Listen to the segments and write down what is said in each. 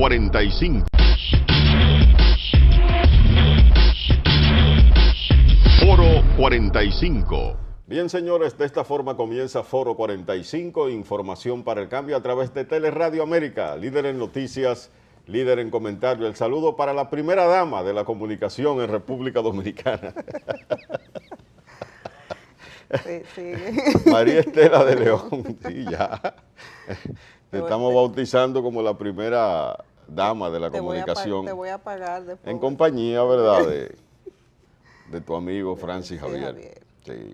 45. Foro 45. Bien, señores, de esta forma comienza Foro 45, información para el cambio a través de Teleradio América, líder en noticias, líder en comentarios. El saludo para la primera dama de la comunicación en República Dominicana. Sí. María Estela de León, sí, ya. Te estamos bautizando como la primera dama de la comunicación. Te voy a pagar después. En compañía, ¿verdad?, de tu amigo Francis Javier. Sí.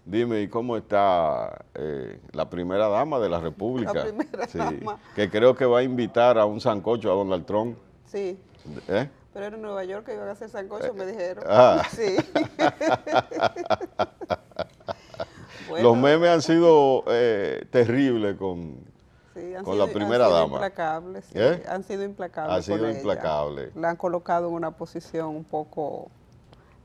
Dime, ¿y cómo está la primera dama de la República? La primera dama. Que creo que va a invitar a un sancocho a Donald Trump. Sí. ¿Eh? Pero era en Nueva York que iban a hacer sancocho, me dijeron. Sí. Bueno, los memes han sido terribles con la primera dama. Implacables, sí. Han sido implacables. Han sido implacables. La han colocado en una posición un poco...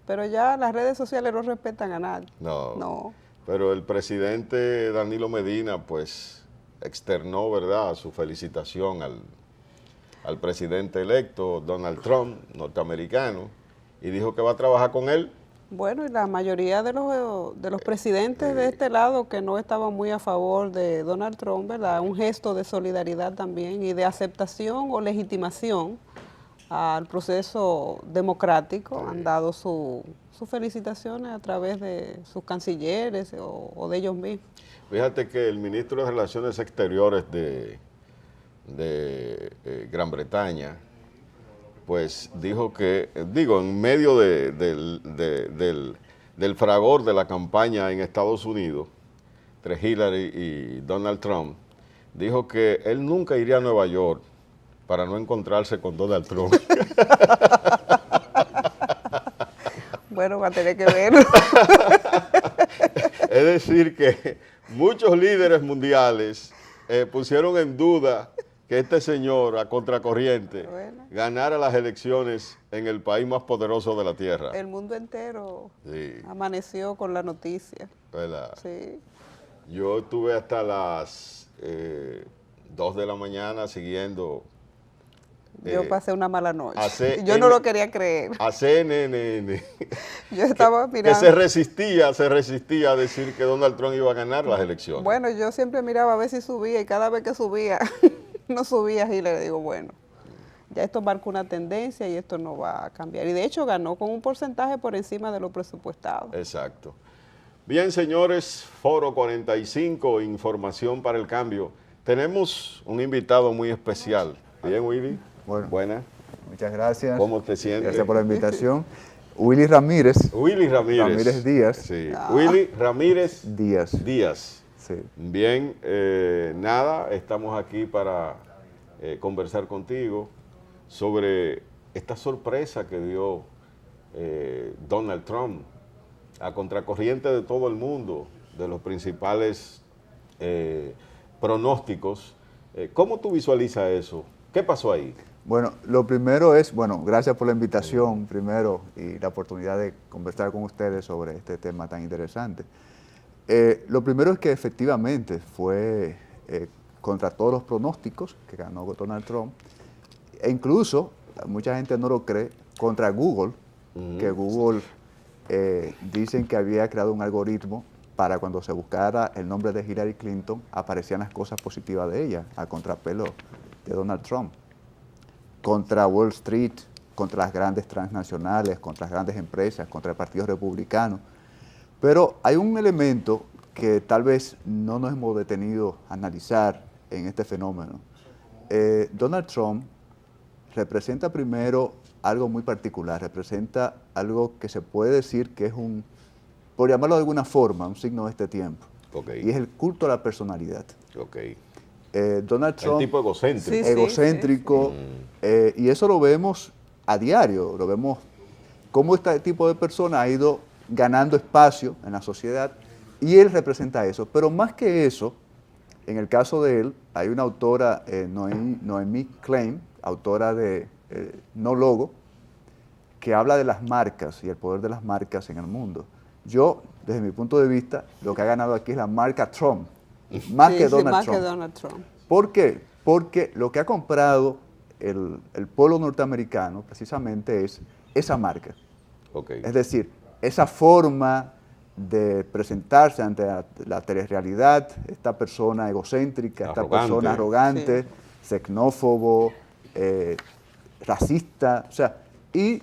Pero ya las redes sociales no respetan a nadie. No. Pero el presidente Danilo Medina, pues, externó, ¿verdad?, su felicitación al presidente electo, Donald Trump, norteamericano, y dijo que va a trabajar con él. Bueno, y la mayoría de los presidentes de este lado que no estaban muy a favor de Donald Trump, ¿verdad?, un gesto de solidaridad también y de aceptación o legitimación al proceso democrático, han dado sus felicitaciones a través de sus cancilleres o de ellos mismos. Fíjate que el ministro de Relaciones Exteriores de Gran Bretaña, pues dijo que, en medio del fragor de la campaña en Estados Unidos, entre Hillary y Donald Trump, dijo que él nunca iría a Nueva York para no encontrarse con Donald Trump. Bueno, va a tener que verlo. Es decir, que muchos líderes mundiales pusieron en duda que este señor, a contracorriente, ganara las elecciones en el país más poderoso de la Tierra. El mundo entero amaneció con la noticia. ¿Verdad? Sí. Yo estuve hasta las 2 de la mañana siguiendo... Yo pasé una mala noche. Yo no lo quería creer. A CNN. Yo estaba mirando. Que se resistía a decir que Donald Trump iba a ganar las elecciones. Bueno, yo siempre miraba a ver si subía y cada vez que subía, no subía y le digo, bueno, ya esto marca una tendencia y esto no va a cambiar. Y de hecho ganó con un porcentaje por encima de lo presupuestado. Exacto. Bien, señores, Foro 45, información para el cambio. Tenemos un invitado muy especial. Bien, Willy. Bueno, buenas. Muchas gracias. ¿Cómo te sientes? Gracias por la invitación. Willy Ramírez. Willy Ramírez. Ramírez Díaz. Sí. Willy Ramírez Díaz. Sí. Bien, nada, estamos aquí para conversar contigo sobre esta sorpresa que dio Donald Trump a contracorriente de todo el mundo, de los principales pronósticos. ¿Cómo tú visualizas eso? ¿Qué pasó ahí? Bueno, lo primero es, gracias por la invitación primero y la oportunidad de conversar con ustedes sobre este tema tan interesante. Lo primero es que efectivamente fue contra todos los pronósticos que ganó Donald Trump, e incluso, mucha gente no lo cree, contra Google, que Google dicen que había creado un algoritmo para cuando se buscara el nombre de Hillary Clinton, aparecían las cosas positivas de ella, a contrapelo de Donald Trump. Contra Wall Street, contra las grandes transnacionales, contra las grandes empresas, contra el Partido Republicano. Pero hay un elemento que tal vez no nos hemos detenido a analizar en este fenómeno. Donald Trump representa primero algo muy particular, representa algo que se puede decir que es por llamarlo de alguna forma, un signo de este tiempo. Okay. Y es el culto a la personalidad. Okay. Donald Trump, el tipo egocéntrico. Egocéntrico, y eso lo vemos a diario, lo vemos cómo este tipo de persona ha ido ganando espacio en la sociedad y él representa eso. Pero más que eso, en el caso de él, hay una autora, Noemi Klein, autora de No Logo, que habla de las marcas y el poder de las marcas en el mundo. Yo, desde mi punto de vista, lo que ha ganado aquí es la marca Trump, más que Donald Trump. Donald Trump. ¿Por qué? Porque lo que ha comprado el pueblo norteamericano precisamente es esa marca. Okay. Es decir, esa forma de presentarse ante la telerrealidad, esta persona egocéntrica, esta persona arrogante, sí, xenófobo, racista, o sea, y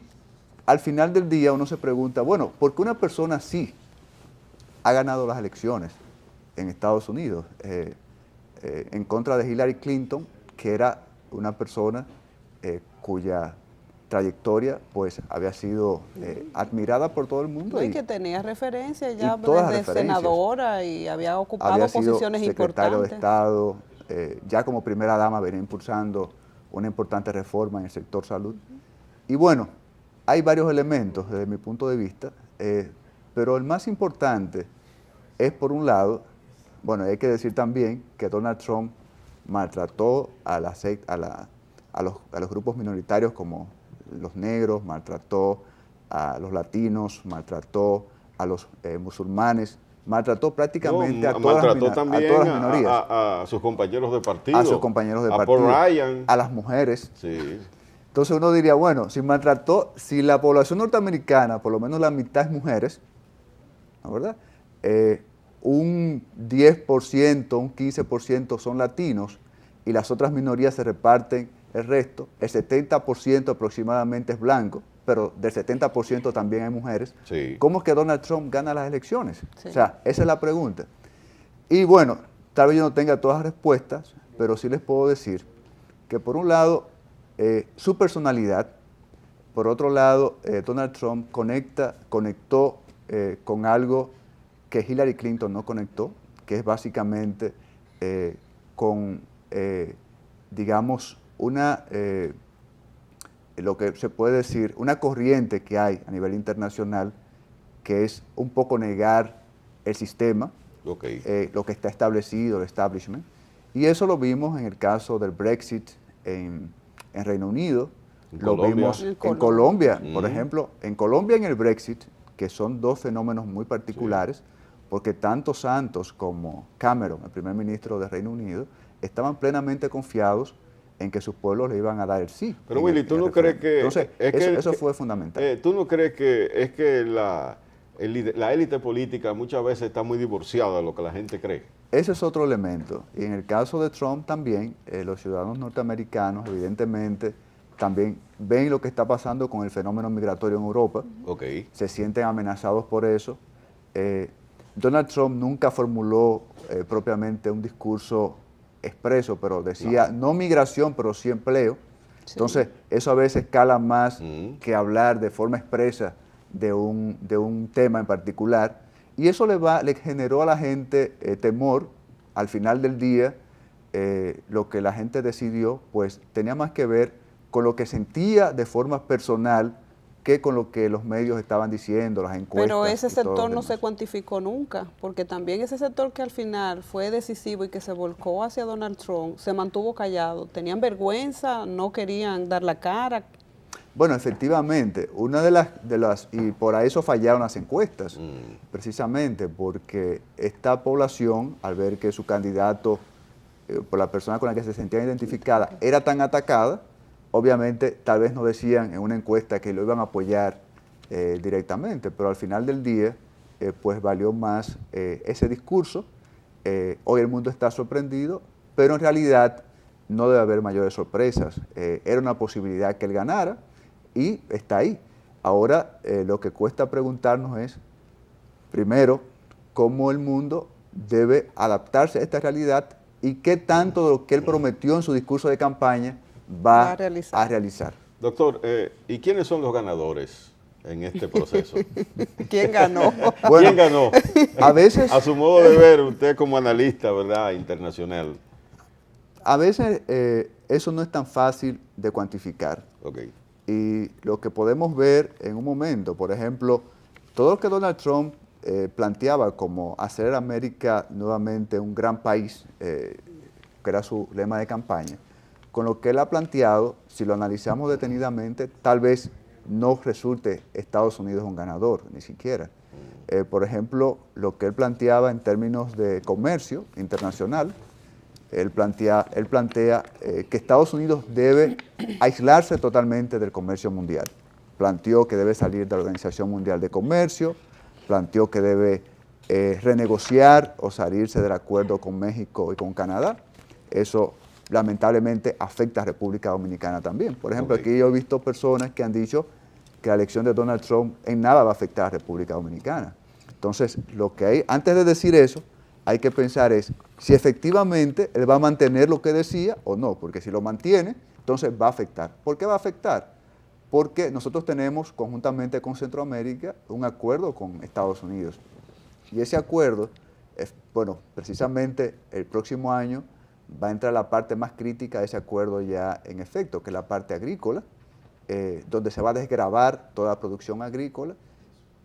al final del día uno se pregunta, bueno, ¿por qué una persona así ha ganado las elecciones en Estados Unidos en contra de Hillary Clinton, que era una persona cuya trayectoria pues había sido admirada por todo el mundo? Y que tenía referencia ya desde senadora y había ocupado posiciones importantes. Secretario de Estado, ya como primera dama venía impulsando una importante reforma en el sector salud. Y bueno, hay varios elementos desde mi punto de vista, pero el más importante es, por un lado, bueno, hay que decir también que Donald Trump maltrató a los grupos minoritarios como los negros, maltrató a los latinos, maltrató a los musulmanes, maltrató prácticamente a todas las minorías. A sus compañeros de partido. A sus compañeros de partido. Paul Ryan. A las mujeres. Sí. Entonces uno diría, bueno, si la población norteamericana, por lo menos la mitad es mujeres, ¿no, verdad? Un 10%, un 15% son latinos y las otras minorías se reparten el resto, el 70% aproximadamente es blanco, pero del 70% también hay mujeres. Sí. ¿Cómo es que Donald Trump gana las elecciones? Sí. O sea, esa es la pregunta. Y bueno, tal vez yo no tenga todas las respuestas, pero sí les puedo decir que por un lado, su personalidad, por otro lado, Donald Trump conectó con algo que Hillary Clinton no conectó, que es básicamente con, digamos, lo que se puede decir, una corriente que hay a nivel internacional, que es un poco negar el sistema, okay, lo que está establecido, el establishment. Y eso lo vimos en el caso del Brexit en Reino Unido, lo vimos en Colombia, por ejemplo, en Colombia en el Brexit, que son dos fenómenos muy particulares, sí, porque tanto Santos como Cameron, el primer ministro de Reino Unido, estaban plenamente confiados en que sus pueblos le iban a dar el sí. Pero Willy, ¿tú no crees que...? Entonces, eso fue fundamental. ¿Tú no crees que es que la élite política muchas veces está muy divorciada de lo que la gente cree? Ese es otro elemento. Y en el caso de Trump también, los ciudadanos norteamericanos evidentemente también ven lo que está pasando con el fenómeno migratorio en Europa. Okay. Se sienten amenazados por eso. Donald Trump nunca formuló propiamente un discurso expreso, pero decía no migración, pero sí empleo. Sí. Entonces, eso a veces cala más que hablar de forma expresa de un tema en particular. Y eso le generó a la gente temor. Al final del día, lo que la gente decidió, pues tenía más que ver con lo que sentía de forma personal que con lo que los medios estaban diciendo, las encuestas. Pero ese sector no se cuantificó nunca, porque también ese sector que al final fue decisivo y que se volcó hacia Donald Trump, se mantuvo callado, tenían vergüenza, no querían dar la cara. Bueno, efectivamente, una de las y por eso fallaron las encuestas, precisamente porque esta población, al ver que su candidato, por la persona con la que se sentían identificada, era tan atacada, obviamente tal vez no decían en una encuesta que lo iban a apoyar directamente, pero al final del día, pues valió más ese discurso. Hoy el mundo está sorprendido, pero en realidad no debe haber mayores sorpresas. Era una posibilidad que él ganara, y está ahí. Ahora, lo que cuesta preguntarnos es, primero, cómo el mundo debe adaptarse a esta realidad y qué tanto de lo que él prometió en su discurso de campaña va a realizar. Doctor, ¿y quiénes son los ganadores en este proceso? ¿Quién ganó? Bueno, ¿quién ganó? A veces... A su modo de ver, usted como analista, ¿verdad?, internacional. A veces eso no es tan fácil de cuantificar. Okay. Y lo que podemos ver en un momento, por ejemplo, todo lo que Donald Trump planteaba como hacer América nuevamente un gran país, que era su lema de campaña, con lo que él ha planteado, si lo analizamos detenidamente, tal vez no resulte Estados Unidos un ganador, ni siquiera. Por ejemplo, lo que él planteaba en términos de comercio internacional, él plantea que Estados Unidos debe aislarse totalmente del comercio mundial. Planteó que debe salir de la Organización Mundial de Comercio, planteó que debe renegociar o salirse del acuerdo con México y con Canadá. Eso lamentablemente afecta a República Dominicana también. Por ejemplo, aquí yo he visto personas que han dicho que la elección de Donald Trump en nada va a afectar a República Dominicana. Entonces, lo que hay, antes de decir eso, hay que pensar es si efectivamente él va a mantener lo que decía o no, porque si lo mantiene, entonces va a afectar. ¿Por qué va a afectar? Porque nosotros tenemos conjuntamente con Centroamérica un acuerdo con Estados Unidos. Y ese acuerdo, bueno, precisamente el próximo año va a entrar la parte más crítica de ese acuerdo ya en efecto, que es la parte agrícola, donde se va a desgravar toda la producción agrícola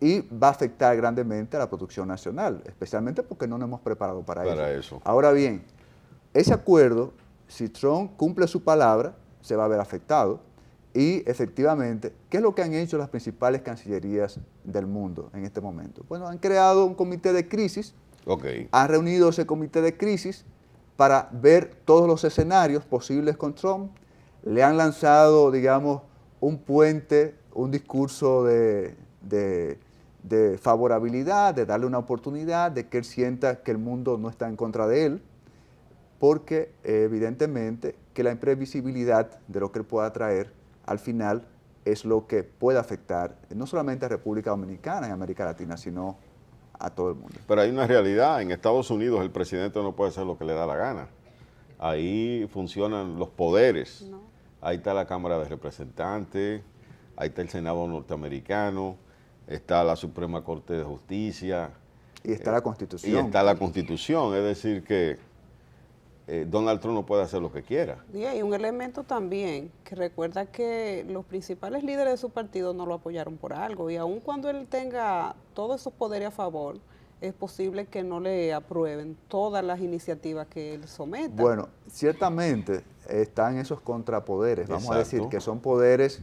y va a afectar grandemente a la producción nacional, especialmente porque no nos hemos preparado para eso. Ahora bien, ese acuerdo, si Trump cumple su palabra, se va a ver afectado. Y efectivamente, ¿qué es lo que han hecho las principales cancillerías del mundo en este momento? Bueno, han creado un comité de crisis, han reunido ese comité de crisis para ver todos los escenarios posibles con Trump, le han lanzado, digamos, un puente, un discurso de favorabilidad, de darle una oportunidad, de que él sienta que el mundo no está en contra de él, porque evidentemente que la imprevisibilidad de lo que él pueda traer al final es lo que puede afectar no solamente a República Dominicana y América Latina, sino a todo el mundo. Pero hay una realidad, en Estados Unidos el presidente no puede hacer lo que le da la gana. Ahí funcionan los poderes. No. Ahí está la Cámara de Representantes, ahí está el Senado norteamericano, está la Suprema Corte de Justicia. Y está la Constitución. Y está la Constitución, es decir que Donald Trump no puede hacer lo que quiera. Y hay un elemento también que recuerda que los principales líderes de su partido no lo apoyaron por algo y aun cuando él tenga todos esos poderes a favor, es posible que no le aprueben todas las iniciativas que él someta. Bueno, ciertamente están esos contrapoderes, vamos a decir que son poderes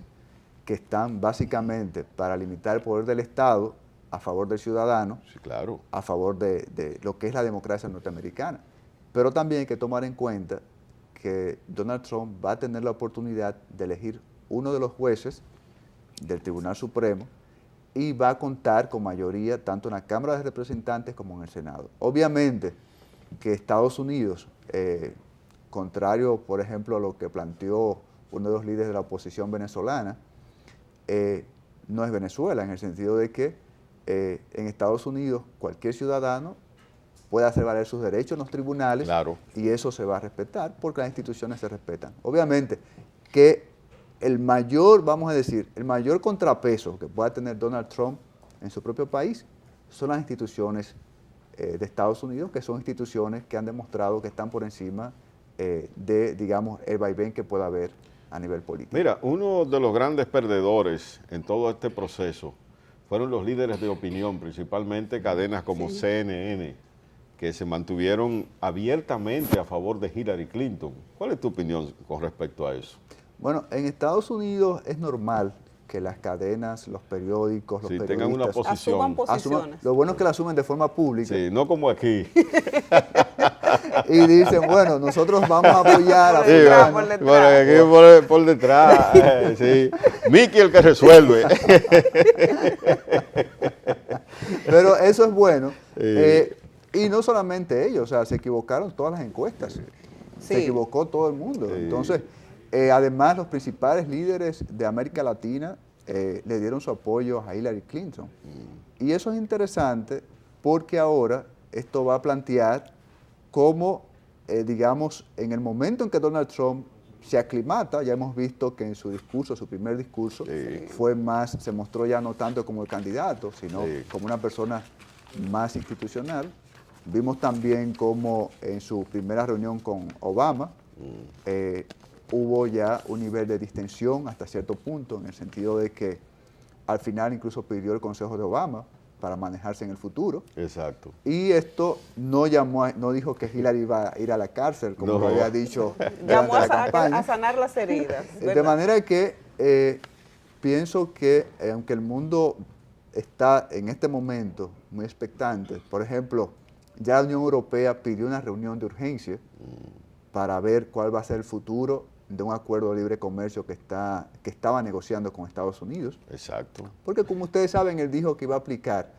que están básicamente para limitar el poder del Estado a favor del ciudadano, sí, claro, a favor de lo que es la democracia norteamericana. Pero también hay que tomar en cuenta que Donald Trump va a tener la oportunidad de elegir uno de los jueces del Tribunal Supremo y va a contar con mayoría tanto en la Cámara de Representantes como en el Senado. Obviamente que Estados Unidos, contrario, por ejemplo, a lo que planteó uno de los líderes de la oposición venezolana, no es Venezuela, en el sentido de que en Estados Unidos cualquier ciudadano puede hacer valer sus derechos en los tribunales, claro, y eso se va a respetar porque las instituciones se respetan. Obviamente que el mayor, vamos a decir, el mayor contrapeso que pueda tener Donald Trump en su propio país son las instituciones de Estados Unidos, que son instituciones que han demostrado que están por encima de, digamos, el vaivén que pueda haber a nivel político. Mira, uno de los grandes perdedores en todo este proceso fueron los líderes de opinión, principalmente cadenas como CNN, que se mantuvieron abiertamente a favor de Hillary Clinton. ¿Cuál es tu opinión con respecto a eso? Bueno, en Estados Unidos es normal que las cadenas, los periódicos, los periodistas tengan una posición. Asuman posiciones. Lo bueno es que la asumen de forma pública. Sí, no como aquí. Y dicen, bueno, nosotros vamos a apoyar a Bueno, aquí por detrás. Sí. Mickey el que resuelve. Pero eso es bueno. Y no solamente ellos, o sea, se equivocaron todas las encuestas. Sí. Se equivocó todo el mundo. Sí. Entonces, además, los principales líderes de América Latina le dieron su apoyo a Hillary Clinton. Y eso es interesante porque ahora esto va a plantear cómo, digamos, en el momento en que Donald Trump se aclimata, ya hemos visto que en su discurso, su primer discurso, fue más, se mostró ya no tanto como el candidato, sino como una persona más institucional. Vimos también cómo en su primera reunión con Obama hubo ya un nivel de distensión hasta cierto punto, en el sentido de que al final incluso pidió el consejo de Obama para manejarse en el futuro. Exacto. Y esto no dijo que Hillary iba a ir a la cárcel, como lo había dicho llamó durante la campaña. A sanar las heridas. ¿Verdad? De manera que pienso que aunque el mundo está en este momento muy expectante, por ejemplo, ya la Unión Europea pidió una reunión de urgencia para ver cuál va a ser el futuro de un acuerdo de libre comercio que estaba negociando con Estados Unidos. Exacto. Porque como ustedes saben, él dijo que iba a aplicar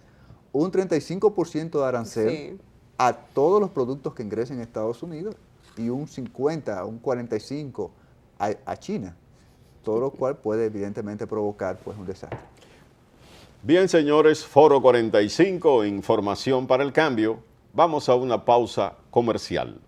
un 35% de arancel Sí. a todos los productos que ingresen a Estados Unidos y un 50, un 45% a China, todo lo cual puede evidentemente provocar pues un desastre. Bien, señores, Foro 45, información para el cambio. Vamos a una pausa comercial.